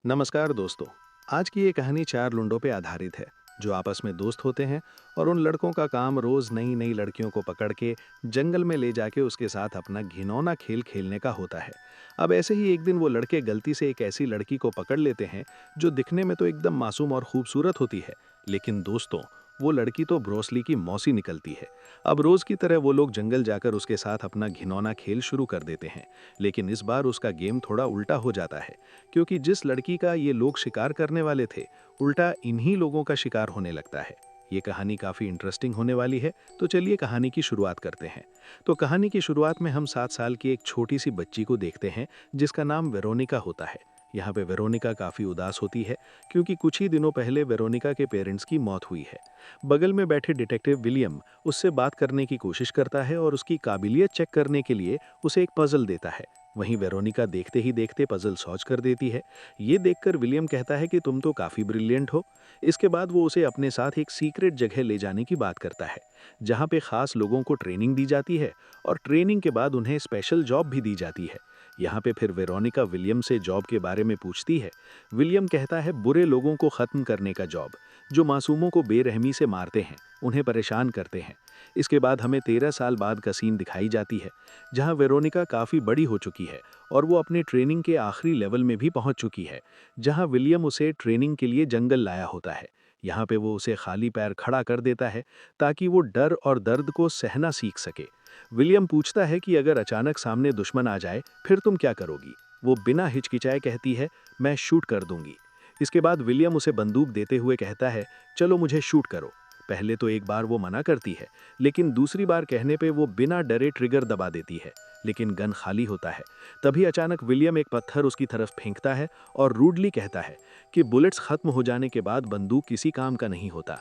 नमस्कार दोस्तों। आज की ये कहानी चार लुंडों पे आधारित है जो आपस में दोस्त होते हैं और उन लड़कों का काम रोज नई नई लड़कियों को पकड़ के जंगल में ले जाके उसके साथ अपना घिनौना खेल खेलने का होता है। अब ऐसे ही एक दिन वो लड़के गलती से एक ऐसी लड़की को पकड़ लेते हैं जो दिखने में तो एकदम मासूम और खूबसूरत होती है, लेकिन दोस्तों, वो लड़की तो ब्रोसली की मौसी निकलती है। अब रोज की तरह वो लोग जंगल जाकर उसके साथ अपना घिनौना खेल शुरू कर देते हैं, लेकिन इस बार उसका गेम थोड़ा उल्टा हो जाता है, क्योंकि जिस लड़की का ये लोग शिकार करने वाले थे, उल्टा इन्हीं लोगों का शिकार होने लगता है। ये कहानी काफ़ी इंटरेस्टिंग होने वाली है, तो चलिए कहानी की शुरुआत करते हैं। तो कहानी की शुरुआत में हम 7 साल की एक छोटी सी बच्ची को देखते हैं जिसका नाम वेरोनिका होता है। यहाँ पे वेरोनिका काफ़ी उदास होती है क्योंकि कुछ ही दिनों पहले वेरोनिका के पेरेंट्स की मौत हुई है। बगल में बैठे डिटेक्टिव विलियम उससे बात करने की कोशिश करता है और उसकी काबिलियत चेक करने के लिए उसे एक पजल देता है। वहीं वेरोनिका देखते ही देखते पजल सॉल्व कर देती है। ये देखकर विलियम कहता है कि तुम तो काफ़ी ब्रिलियंट हो। इसके बाद वो उसे अपने साथ एक सीक्रेट जगह ले जाने की बात करता है, जहाँ पे खास लोगों को ट्रेनिंग दी जाती है और ट्रेनिंग के बाद उन्हें स्पेशल जॉब भी दी जाती है। यहाँ पे फिर वेरोनिका विलियम से जॉब के बारे में पूछती है। विलियम कहता है बुरे लोगों को ख़त्म करने का जॉब, जो मासूमों को बेरहमी से मारते हैं, उन्हें परेशान करते हैं। इसके बाद हमें 13 साल बाद का सीन दिखाई जाती है, जहाँ वेरोनिका काफ़ी बड़ी हो चुकी है और वो अपनी ट्रेनिंग के आखिरी लेवल में भी पहुंच चुकी है, जहाँ विलियम उसे ट्रेनिंग के लिए जंगल लाया होता है। यहाँ पे वो उसे खाली पैर खड़ा कर देता है ताकि वो डर और दर्द को सहना सीख सके। विलियम पूछता है कि अगर अचानक सामने दुश्मन आ जाए फिर तुम क्या करोगी। वो बिना हिचकिचाए कहती है, मैं शूट कर दूंगी। इसके बाद विलियम उसे बंदूक देते हुए कहता है, चलो मुझे शूट करो। पहले तो एक बार वो मना करती है, लेकिन दूसरी बार कहने पे वो बिना डरे ट्रिगर दबा देती है, लेकिन गन खाली होता है। तभी अचानक विलियम एक पत्थर उसकी तरफ फेंकता है और रूडली कहता है कि बुलेट्स खत्म हो जाने के बाद बंदूक किसी काम का नहीं होता।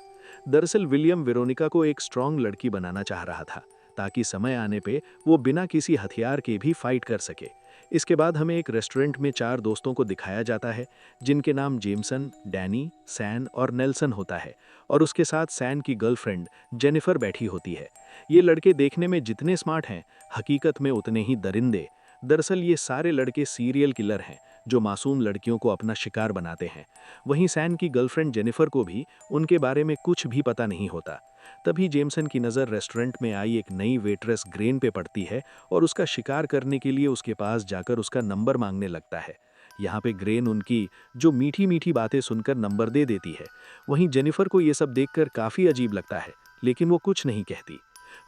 दरअसल विलियम वेरोनिका को एक स्ट्रांग लड़की बनाना चाह रहा था, ताकि समय आने पे वो बिना किसी हथियार के भी फाइट कर सके। इसके बाद हमें एक रेस्टोरेंट में चार दोस्तों को दिखाया जाता है, जिनके नाम जेमसन, डैनी, सैन और नेल्सन होता है, और उसके साथ सैन की गर्लफ्रेंड जेनिफर बैठी होती है। ये लड़के देखने में जितने स्मार्ट हैं, हकीकत में उतने ही दरिंदे। दरअसल ये सारे लड़के सीरियल किलर हैं जो मासूम लड़कियों को अपना शिकार बनाते हैं। वहीं सैन की गर्लफ्रेंड जेनिफर को भी उनके बारे में कुछ भी पता नहीं होता। तभी जेमसन की नज़र रेस्टोरेंट में आई एक नई वेट्रेस ग्रेन पे पड़ती है और उसका शिकार करने के लिए उसके पास जाकर उसका नंबर मांगने लगता है। यहाँ पे ग्रेन उनकी जो मीठी मीठी बातें सुनकर नंबर दे देती है। वहीं जेनिफर को ये सब देखकर काफ़ी अजीब लगता है, लेकिन वो कुछ नहीं कहती।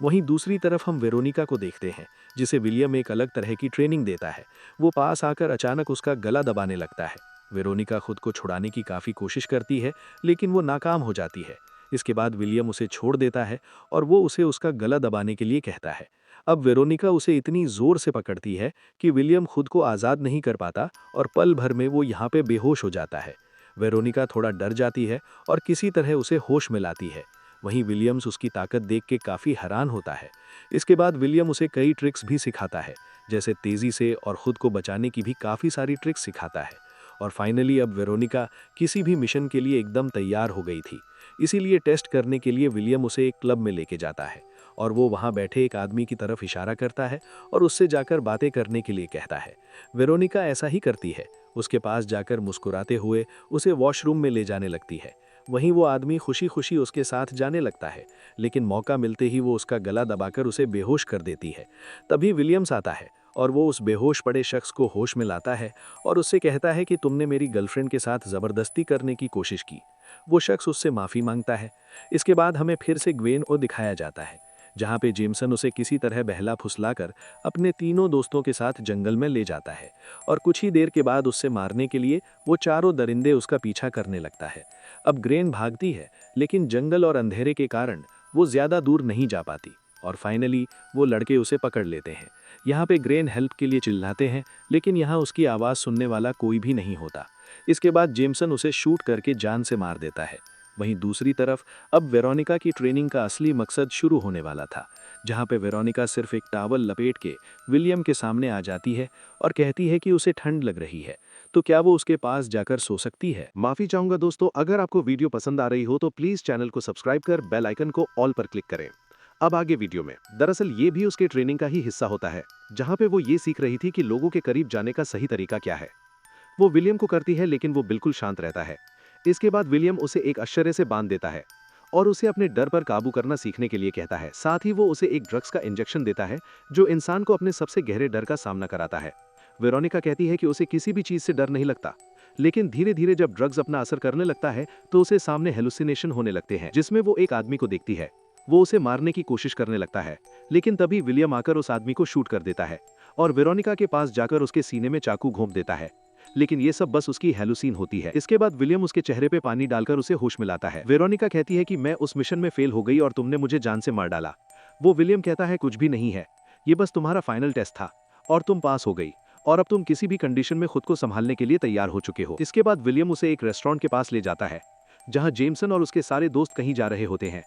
वहीं दूसरी तरफ हम वेरोनिका को देखते हैं, जिसे विलियम एक अलग तरह की ट्रेनिंग देता है। वो पास आकर अचानक उसका गला दबाने लगता है। वेरोनिका खुद को छुड़ाने की काफ़ी कोशिश करती है, लेकिन वो नाकाम हो जाती है। इसके बाद विलियम उसे छोड़ देता है और वो उसे उसका गला दबाने के लिए कहता है। अब वेरोनिका उसे इतनी जोर से पकड़ती है कि विलियम खुद को आज़ाद नहीं कर पाता और पल भर में वो यहाँ पे बेहोश हो जाता है। वेरोनिका थोड़ा डर जाती है और किसी तरह उसे होश में लाती है। वहीं विलियम्स उसकी ताकत देख के काफ़ी हैरान होता है। इसके बाद विलियम उसे कई ट्रिक्स भी सिखाता है, जैसे तेज़ी से और ख़ुद को बचाने की भी काफ़ी सारी ट्रिक्स सिखाता है। और फाइनली अब वेरोनिका किसी भी मिशन के लिए एकदम तैयार हो गई थी। इसीलिए टेस्ट करने के लिए विलियम उसे एक क्लब में लेके जाता है और वो वहाँ बैठे एक आदमी की तरफ इशारा करता है और उससे जाकर बातें करने के लिए कहता है। वेरोनिका ऐसा ही करती है, उसके पास जाकर मुस्कुराते हुए उसे वॉशरूम में ले जाने लगती है। वहीं वो आदमी खुशी खुशी उसके साथ जाने लगता है, लेकिन मौका मिलते ही वो उसका गला दबाकर उसे बेहोश कर देती है। तभी विलियम्स आता है और वो उस बेहोश पड़े शख्स को होश में लाता है और उससे कहता है कि तुमने मेरी गर्लफ्रेंड के साथ ज़बरदस्ती करने की कोशिश की। वो शख्स उससे माफ़ी मांगता है। इसके बाद हमें फिर से ग्वेन को दिखाया जाता है, जहाँ पे जेमसन उसे किसी तरह बहला फुसलाकर अपने तीनों दोस्तों के साथ जंगल में ले जाता है और कुछ ही देर के बाद उससे मारने के लिए वो चारों दरिंदे उसका पीछा करने लगता है। अब ग्रेन भागती है, लेकिन जंगल और अंधेरे के कारण वो ज़्यादा दूर नहीं जा पाती और फाइनली वो लड़के उसे पकड़ लेते हैं। यहाँ पे ग्रेन हेल्प के लिए चिल्लाते हैं, लेकिन यहाँ उसकी आवाज़ सुनने वाला कोई भी नहीं होता। इसके बाद जेमसन उसे शूट करके जान से मार देता है। वहीं दूसरी तरफ अब वेरोनिका की ट्रेनिंग का असली मकसद शुरू होने वाला था, जहाँ पे वेरोनिका सिर्फ एक टावल लपेट के विलियम के सामने आ जाती है और कहती है कि उसे ठंड लग रही है, तो क्या वो उसके पास जाकर सो सकती है। माफी चाहूंगा दोस्तों, अगर आपको वीडियो पसंद आ रही हो तो प्लीज चैनल को सब्सक्राइब कर बेल आइकन को ऑल पर क्लिक करें। अब आगे वीडियो में दरअसल ये भी उसके ट्रेनिंग का ही हिस्सा होता है, जहां पे वो ये सीख रही थी कि लोगों के करीब जाने का सही तरीका क्या है। वो विलियम को करती है लेकिन वो बिल्कुल शांत रहता है। इसके बाद विलियम उसे एक आश्चर्य से बांध देता है और उसे अपने डर पर काबू करना सीखने के लिए कहता है। साथ ही वो उसे एक ड्रग्स का इंजेक्शन देता है जो इंसान को अपने सबसे गहरे डर का सामना कराता है। वेरोनिका कहती है कि उसे किसी भी चीज से डर नहीं लगता, लेकिन धीरे धीरे जब ड्रग्स अपना असर करने लगता है तो उसे सामने हेलुसिनेशन होने लगते हैं जिसमें वो एक आदमी को देखती है। वो उसे मारने की कोशिश करने लगता है, लेकिन तभी विलियम आकर उस आदमी को शूट कर देता है और वेरोनिका के पास जाकर उसके सीने में चाकू घोंप देता है। लेकिन ये सब बस उसकी हेलुसीन होती है। इसके बाद विलियम उसके चेहरे पे पानी डालकर उसे होश में लाता है। वेरोनिका कहती है कि मैं उस मिशन में फेल हो गई और तुमने मुझे जान से मार डाला। वो विलियम कहता है कुछ भी नहीं है, ये बस तुम्हारा फाइनल टेस्ट था और तुम पास हो गई और अब तुम किसी भी कंडीशन में खुद को संभालने के लिए तैयार हो चुके हो। इसके बाद विलियम उसे एक रेस्टोरेंट के पास ले जाता है जहां जेमसन और उसके सारे दोस्त कहीं जा रहे होते हैं।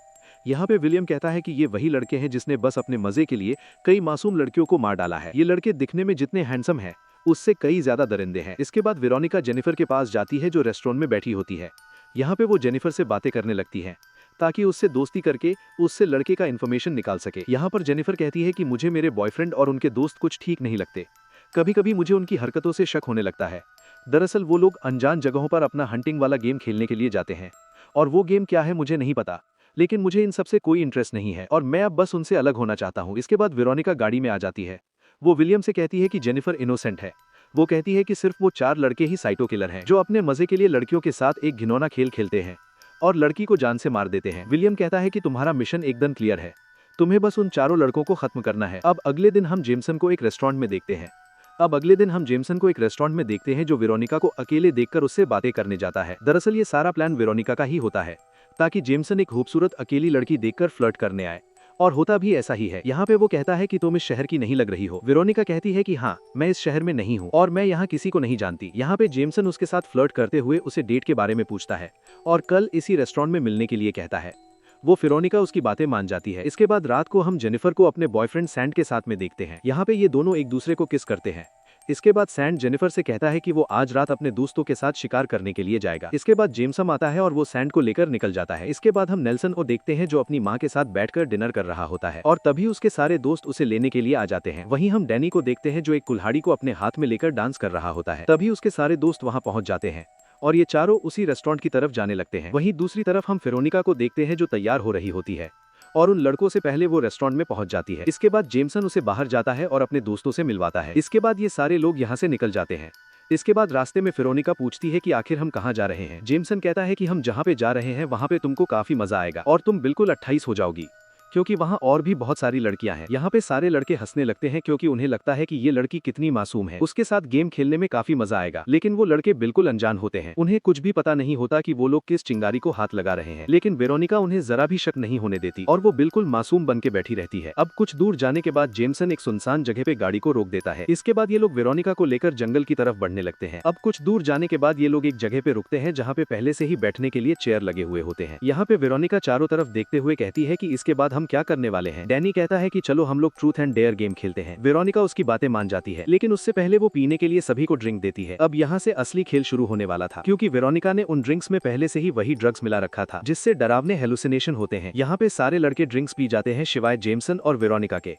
यहाँ पे विलियम कहता है कि ये वही लड़के हैं जिसने बस अपने मजे के लिए कई मासूम लड़कियों को मार डाला है। ये लड़के दिखने में जितने हैंडसम हैं उससे कई ज्यादा दरिंदे हैं। इसके बाद वेरोनिका जेनिफर के पास जाती है जो रेस्टोरेंट में बैठी होती है। यहाँ पे वो जेनिफर से बातें करने लगती है ताकि उससे दोस्ती करके उससे लड़के का इन्फॉर्मेशन निकाल सके। यहाँ पर जेनिफर कहती है कि मुझे मेरे बॉयफ्रेंड और उनके दोस्त कुछ ठीक नहीं लगते, कभी कभी मुझे उनकी हरकतों से शक होने लगता है। दरअसल वो लोग अनजान जगहों पर अपना हंटिंग वाला गेम खेलने के लिए जाते हैं और वो गेम क्या है मुझे नहीं पता, लेकिन मुझे इन सबसे कोई इंटरेस्ट नहीं है और मैं अब बस उनसे अलग होना चाहता हूँ। इसके बाद वेरोनिका गाड़ी में आ जाती है। वो विलियम से कहती है कि जेनिफर इनोसेंट है। वो कहती है कि सिर्फ वो 4 लड़के ही साइको किलर हैं जो अपने मजे के लिए लड़कियों के साथ एक घिनौना खेल खेलते हैं और लड़की को जान से मार देते हैं। विलियम कहता है कि तुम्हारा मिशन एकदम क्लियर है, तुम्हें बस उन चारों लड़कों को खत्म करना है। अब अगले दिन हम जेमसन को एक रेस्टोरेंट में देखते हैं जो वेरोनिका को अकेले देखकर उससे बातें करने जाता है। दरअसल ये सारा प्लान वेरोनिका का ही होता है ताकि जेमसन एक खूबसूरत अकेली लड़की देखकर फ्लर्ट करने आए, और होता भी ऐसा ही है। यहाँ पे वो कहता है कि तुम इस शहर की नहीं लग रही हो। वेरोनिका कहती है कि हाँ, मैं इस शहर में नहीं हूँ और मैं यहाँ किसी को नहीं जानती। यहाँ पे जेमसन उसके साथ फ्लर्ट करते हुए उसे डेट के बारे में पूछता है और कल इसी रेस्टोरेंट में मिलने के लिए कहता है। वो वेरोनिका उसकी बातें मान जाती है। इसके बाद रात को हम जेनिफर को अपने बॉयफ्रेंड सैंड के साथ में देखते हैं। यहाँ पे ये दोनों एक दूसरे को किस करते हैं। इसके बाद सैंड जेनिफर से कहता है कि वो आज रात अपने दोस्तों के साथ शिकार करने के लिए जाएगा। इसके बाद जेमसन आता है और वो सैंड को लेकर निकल जाता है। इसके बाद हम नेल्सन को देखते हैं जो अपनी माँ के साथ बैठकर डिनर कर रहा होता है और तभी उसके सारे दोस्त उसे लेने के लिए आ जाते हैं। वहीं हम डैनी को देखते हैं जो एक कुल्हाड़ी को अपने हाथ में लेकर डांस कर रहा होता है। तभी उसके सारे दोस्त वहाँ पहुँच जाते हैं और ये चारों उसी रेस्टोरेंट की तरफ जाने लगते हैं। वहीं दूसरी तरफ हम वेरोनिका को देखते हैं जो तैयार हो रही होती है और उन लड़कों से पहले वो रेस्टोरेंट में पहुंच जाती है। इसके बाद जेमसन उसे बाहर जाता है और अपने दोस्तों से मिलवाता है। इसके बाद ये सारे लोग यहाँ से निकल जाते हैं। इसके बाद रास्ते में वेरोनिका पूछती है कि आखिर हम कहाँ जा रहे हैं। जेमसन कहता है कि हम जहाँ पे जा रहे हैं वहाँ पे तुमको काफी मजा आएगा और तुम बिल्कुल 28 हो जाओगी, क्योंकि वहाँ और भी बहुत सारी लड़कियां हैं। यहाँ पे सारे लड़के हंसने लगते हैं क्योंकि उन्हें लगता है कि ये लड़की कितनी मासूम है, उसके साथ गेम खेलने में काफी मजा आएगा। लेकिन वो लड़के बिल्कुल अनजान होते हैं, उन्हें कुछ भी पता नहीं होता कि वो लोग किस चिंगारी को हाथ लगा रहे हैं। लेकिन वेरोनिका उन्हें जरा भी शक नहीं होने देती और वो बिल्कुल मासूम बन के बैठी रहती है। अब कुछ दूर जाने के बाद जेमसन एक सुनसान जगह पे गाड़ी को रोक देता है। इसके बाद ये लोग वेरोनिका को लेकर जंगल की तरफ बढ़ने लगते हैं। अब कुछ दूर जाने के बाद ये लोग एक जगह पे रुकते हैं जहाँ पे पहले से ही बैठने के लिए चेयर लगे हुए होते हैं। यहाँ पे वेरोनिका चारों तरफ देखते हुए कहती है कि इसके बाद हम क्या करने वाले हैं। डैनी कहता है कि चलो हम लोग ट्रूथ एंड डेयर गेम खेलते हैं। वेरोनिका उसकी बातें मान जाती है, लेकिन उससे पहले वो पीने के लिए सभी को ड्रिंक देती है। अब यहाँ से असली खेल शुरू होने वाला था, क्योंकि वेरोनिका ने उन ड्रिंक्स में पहले से ही वही ड्रग्स मिला रखा था जिससे डरावने हेलुसिनेशन होते हैं। यहाँ पे सारे लड़के ड्रिंक्स पी जाते हैं सिवाय जेमसन और वेरोनिका के।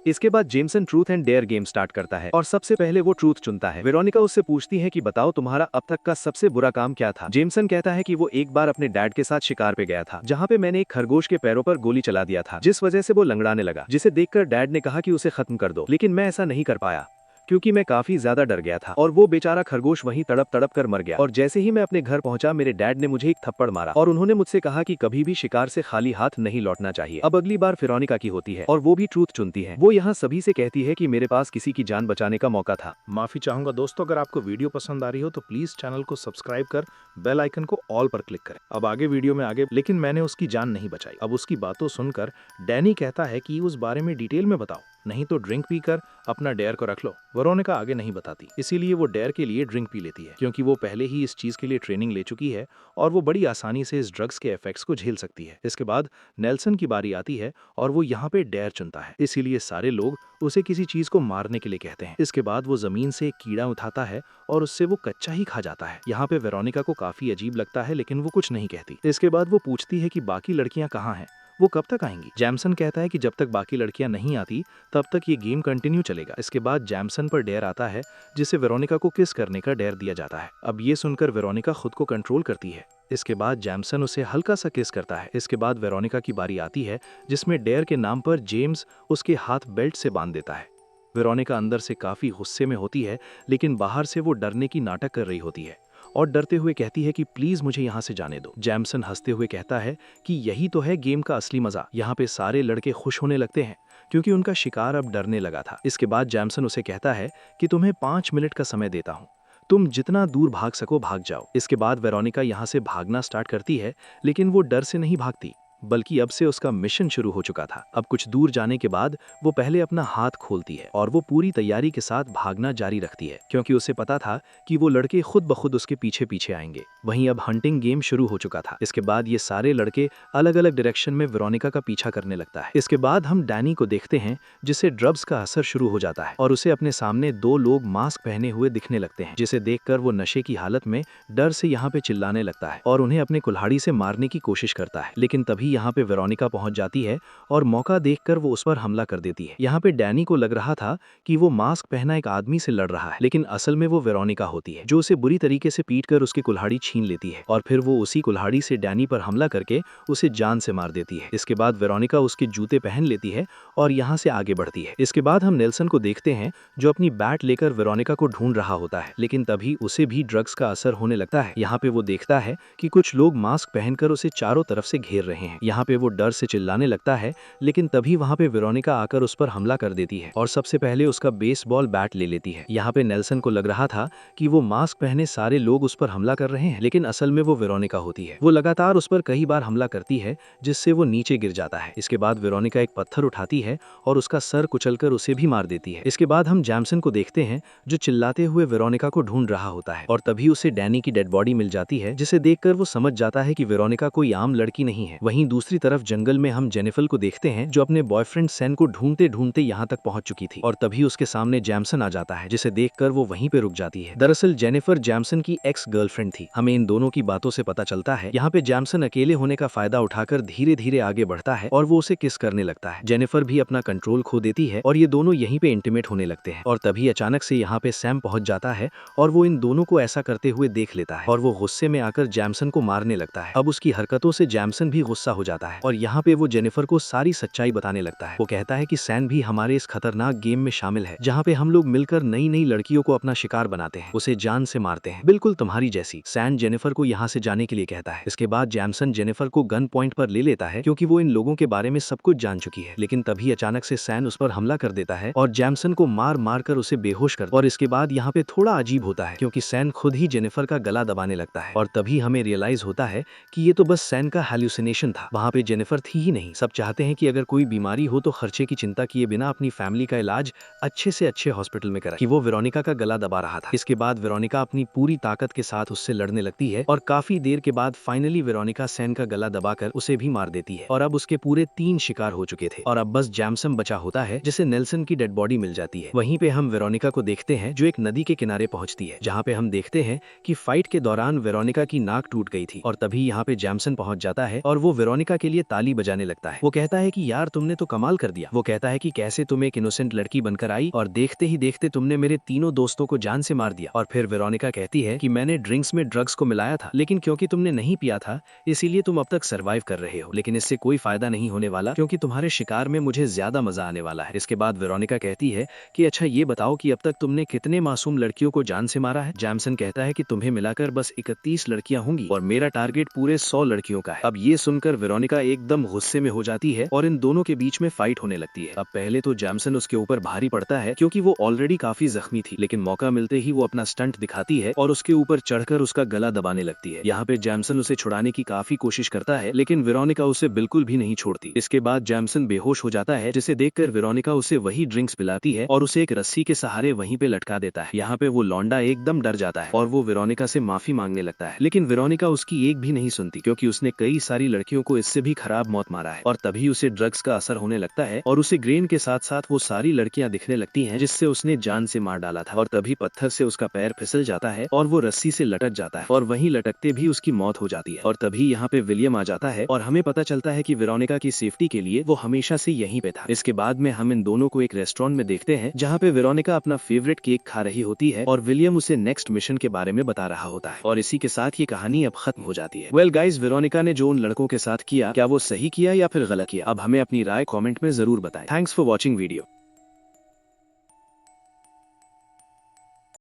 इसके बाद Jameson truth and dare game start करता है और सबसे पहले वो ट्रूथ चुनता है। वेरोनिका उससे पूछती है कि बताओ तुम्हारा अब तक का सबसे बुरा काम क्या था। जेमसन कहता है कि वो एक बार अपने डैड के साथ शिकार पे गया था जहाँ पे मैंने एक खरगोश के पैरों पर गोली चला दिया था, जिस वजह से वो लंगड़ाने लगा, जिसे देखकर डैड ने कहा कि उसे खत्म कर दो, लेकिन मैं ऐसा नहीं कर पाया क्योंकि मैं काफी ज्यादा डर गया था और वो बेचारा खरगोश वहीं तड़प तड़प कर मर गया। और जैसे ही मैं अपने घर पहुंचा मेरे डैड ने मुझे एक थप्पड़ मारा और उन्होंने मुझसे कहा कि कभी भी शिकार से खाली हाथ नहीं लौटना चाहिए। अब अगली बार वेरोनिका की होती है और वो भी ट्रूथ चुनती है। वो यहाँ सभी से कहती है कि मेरे पास किसी की जान बचाने का मौका था। माफी चाहूंगा दोस्तों, अगर आपको वीडियो पसंद आ रही हो तो प्लीज चैनल को सब्सक्राइब कर बेल आइकन को ऑल पर क्लिक करें। अब आगे वीडियो में आगे, लेकिन मैंने उसकी जान नहीं बचाई। अब उसकी बातों सुनकर डैनी कहता है कि उस बारे में डिटेल में बताओ, नहीं तो ड्रिंक पीकर अपना डेयर को रख लो। वेरोनिका आगे नहीं बताती, इसीलिए वो डेयर के लिए ड्रिंक पी लेती है क्योंकि वो पहले ही इस चीज के लिए ट्रेनिंग ले चुकी है और वो बड़ी आसानी से इस ड्रग्स के इफेक्ट्स को झेल सकती है। इसके बाद नेल्सन की बारी आती है और वो यहाँ पे डेयर चुनता है, इसीलिए सारे लोग उसे किसी चीज को मारने के लिए कहते हैं। इसके बाद वो जमीन से एक कीड़ा उठाता है और उससे वो कच्चा ही खा जाता है। यहाँ पे वेरोनिका को काफी अजीब लगता है, लेकिन वो कुछ नहीं कहती। इसके बाद वो पूछती है कि बाकी लड़कियां कहाँ हैं। वो कब तक आएंगी? जैमसन कहता है कि जब तक बाकी लड़कियां नहीं आती तब तक ये गेम कंटिन्यू चलेगा। इसके बाद जैमसन पर डेयर आता है जिसे वेरोनिका को किस करने का डेयर दिया जाता है। अब ये सुनकर वेरोनिका खुद को कंट्रोल करती है। इसके बाद जैमसन उसे हल्का सा किस करता है। इसके बाद वेरोनिका की बारी आती है जिसमें डेयर के नाम पर जेम्स उसके हाथ बेल्ट से बांध देता है। वेरोनिका अंदर से काफी गुस्से में होती है, लेकिन बाहर से वो डरने की नाटक कर रही होती है और डरते हुए कहती है कि प्लीज मुझे यहाँ से जाने दो। जैमसन हंसते हुए कहता है कि यही तो है गेम का असली मजा। यहाँ पे सारे लड़के खुश होने लगते हैं क्योंकि उनका शिकार अब डरने लगा था। इसके बाद जैमसन उसे कहता है कि तुम्हें 5 मिनट का समय देता हूँ, तुम जितना दूर भाग सको भाग जाओ। इसके बाद वेरोनिका यहाँ से भागना स्टार्ट करती है, लेकिन वो डर से नहीं भागती, बल्कि अब से उसका मिशन शुरू हो चुका था। अब कुछ दूर जाने के बाद वो पहले अपना हाथ खोलती है और वो पूरी तैयारी के साथ भागना जारी रखती है क्योंकि उसे पता था कि वो लड़के खुद ब खुद उसके पीछे पीछे आएंगे। वहीं अब हंटिंग गेम शुरू हो चुका था। इसके बाद ये सारे लड़के अलग अलग डायरेक्शन में वेरोनिका का पीछा करने लगता है। इसके बाद हम डैनी को देखते हैं जिसे ड्रग्स का असर शुरू हो जाता है और उसे अपने सामने 2 लोग मास्क पहने हुए दिखने लगते हैं, जिसे देखकर वो नशे की हालत में डर से यहाँ पे चिल्लाने लगता है और उन्हें अपने कुल्हाड़ी से मारने की कोशिश करता है। लेकिन तभी यहाँ पे वेरोनिका पहुंच जाती है और मौका देखकर वो उस पर हमला कर देती है। यहाँ पे डैनी को लग रहा था कि वो मास्क पहना एक आदमी से लड़ रहा है, लेकिन असल में वो वेरोनिका होती है जो उसे बुरी तरीके से पीटकर उसकी कुल्हाड़ी छीन लेती है और फिर वो उसी कुल्हाड़ी से डैनी पर हमला करके उसे जान से मार देती है। इसके बाद वेरोनिका उसके जूते पहन लेती है और यहाँ से आगे बढ़ती है। इसके बाद हम नेल्सन को देखते हैं जो अपनी बैट लेकर वेरोनिका को ढूंढ रहा होता है, लेकिन तभी उसे भी ड्रग्स का असर होने लगता है। यहाँ पे वो देखता है कि कुछ लोग मास्क पहनकर उसे चारों तरफ से घेर रहे हैं। यहाँ पे वो डर से चिल्लाने लगता है, लेकिन तभी वहाँ पे वेरोनिका आकर उस पर हमला कर देती है और सबसे पहले उसका बेसबॉल बैट ले लेती है। यहाँ पे नेल्सन को लग रहा था कि वो मास्क पहने सारे लोग उस पर हमला कर रहे हैं, लेकिन असल में वो वेरोनिका होती है। वो लगातार उस पर कई बार हमला करती है जिससे वो नीचे गिर जाता है। इसके बाद वेरोनिका एक पत्थर उठाती है और उसका सर कुचलकर उसे भी मार देती है। इसके बाद हम जैमसन को देखते हैं जो चिल्लाते हुए वेरोनिका को ढूंढ रहा होता है और तभी उसे डैनी की डेड बॉडी मिल जाती है, जिसे देखकर वो समझ जाता है कि वेरोनिका कोई आम लड़की नहीं है। वहीं दूसरी तरफ जंगल में हम जेनिफर को देखते हैं जो अपने बॉयफ्रेंड सैन को ढूंढते ढूंढते यहाँ तक पहुंच चुकी थी और तभी उसके सामने जैमसन आ जाता है, जिसे देखकर वो वहीं पे रुक जाती है। दरअसल जेनिफर जैमसन की एक्स गर्लफ्रेंड थी। हमें इन दोनों की बातों से पता चलता है यहाँ पे जैमसन अकेले होने का फायदा उठाकर धीरे धीरे आगे बढ़ता है और वो उसे किस करने लगता है। जेनिफर भी अपना कंट्रोल खो देती है और ये दोनों यहीं पे इंटीमेट होने लगते हैं और तभी अचानक से यहाँ पे सैम पहुंच जाता है और वो इन दोनों को ऐसा करते हुए देख लेता है और वो गुस्से में आकर जैमसन को मारने लगता है। अब उसकी हरकतों से जैमसन भी गुस्सा हो जाता है और यहाँ पे वो जेनिफर को सारी सच्चाई बताने लगता है। वो कहता है कि सैन भी हमारे इस खतरनाक गेम में शामिल है जहाँ पे हम लोग मिलकर नई नई लड़कियों को अपना शिकार बनाते हैं, उसे जान से मारते हैं, बिल्कुल तुम्हारी जैसी। सैन जेनिफर को यहाँ से जाने के लिए कहता है। इसके बाद जैमसन जेनिफर को गन पॉइंट पर ले लेता है क्योंकि वो इन लोगों के बारे में सब कुछ जान चुकी है, लेकिन तभी अचानक से सैन उस पर हमला कर देता है और जैमसन को मार मार कर उसे बेहोश कर। और इसके बाद यहाँ पे थोड़ा अजीब होता है क्योंकि सैन खुद ही जेनिफर का गला दबाने लगता है और तभी हमें रियलाइज होता है कि ये तो बस सैन का हैल्यूसिनेशन था, वहाँ पे जेनिफर थी ही नहीं। सब चाहते हैं कि अगर कोई बीमारी हो तो खर्चे की चिंता किए बिना अपनी फैमिली का इलाज अच्छे से अच्छे हॉस्पिटल में कराए, कि वो वेरोनिका का गला दबा रहा था। इसके बाद वेरोनिका अपनी पूरी ताकत के साथ उससे लड़ने लगती है और काफी देर के बाद फाइनली वेरोनिका सैन का गला दबाकर उसे भी मार देती है और अब उसके पूरे 3 शिकार हो चुके थे और अब बस जैमसन बचा होता है जिसे नेल्सन की डेड बॉडी मिल जाती है। वहीं पे हम वेरोनिका को देखते हैं जो एक नदी के किनारे पहुंचती है, जहाँ पे हम देखते हैं कि फाइट के दौरान वेरोनिका की नाक टूट गई थी और तभी यहाँ पे जैमसन पहुंच जाता है और वो वेरोनिका के लिए ताली बजाने लगता है। वो कहता है कि यार तुमने तो कमाल कर दिया। वो कहता है कि कैसे तुम एक इनोसेंट लड़की बनकर आई और देखते ही देखते तुमने मेरे तीनों दोस्तों को जान से मार दिया। और फिर वेरोनिका कहती है कि मैंने ड्रिंक्स में ड्रग्स को मिलाया था, लेकिन क्योंकि तुमने नहीं पिया था इसीलिए तुम अब तक सर्वाइव कर रहे हो, लेकिन इससे कोई फायदा नहीं होने वाला क्योंकि तुम्हारे शिकार में मुझे ज्यादा मजा आने वाला है। इसके बाद वेरोनिका कहती है कि अच्छा ये बताओ कि अब तक तुमने कितने मासूम लड़कियों को जान से मारा है। जैमसन कहता है कि तुम्हें मिलाकर बस 31 लड़कियां होंगी और मेरा टारगेट पूरे 100 लड़कियों का है। अब ये सुनकर वेरोनिका एकदम गुस्से में हो जाती है और इन दोनों के बीच में फाइट होने लगती है। अब पहले तो जैमसन उसके ऊपर भारी पड़ता है क्योंकि वो ऑलरेडी काफी जख्मी थी, लेकिन मौका मिलते ही वो अपना स्टंट दिखाती है और उसके ऊपर चढ़कर उसका गला दबाने लगती है। यहाँ पे जैमसन उसे छुड़ाने की काफी कोशिश करता है, लेकिन वेरोनिका उसे बिल्कुल भी नहीं छोड़ती। इसके बाद जैमसन बेहोश हो जाता है, जिसे देखकर वेरोनिका उसे वही ड्रिंक्स पिलाती है और उसे एक रस्सी के सहारे वहीं पे लटका देता है। यहाँ पे वो लौंडा एकदम डर जाता है और वो वेरोनिका से माफी मांगने लगता है, लेकिन वेरोनिका उसकी एक भी नहीं सुनती क्योंकि उसने कई सारी लड़कियों को इससे भी खराब मौत मारा है। और तभी उसे ड्रग्स का असर होने लगता है और उसे ग्रेन के साथ साथ वो सारी लड़कियां दिखने लगती हैं जिससे उसने जान से मार डाला था। और तभी पत्थर से उसका पैर फिसल जाता है और वो रस्सी से लटक जाता है और वहीं लटकते भी उसकी मौत हो जाती है। और तभी यहाँ पे विलियम आ जाता है और हमें पता चलता है कि वेरोनिका की सेफ्टी के लिए वो हमेशा से यहीं पे था। इसके बाद में हम इन दोनों को एक रेस्टोरेंट में देखते हैं जहाँ पे वेरोनिका अपना फेवरेट केक खा रही होती है और विलियम उसे नेक्स्ट मिशन के बारे में बता रहा होता है। और इसी के साथ ये कहानी अब खत्म हो जाती है। वेल गाइस, वेरोनिका ने जो उन लड़कों के साथ किया, क्या वो सही किया या फिर गलत किया? अब हमें अपनी राय कमेंट में जरूर बताएं। Thanks for watching video.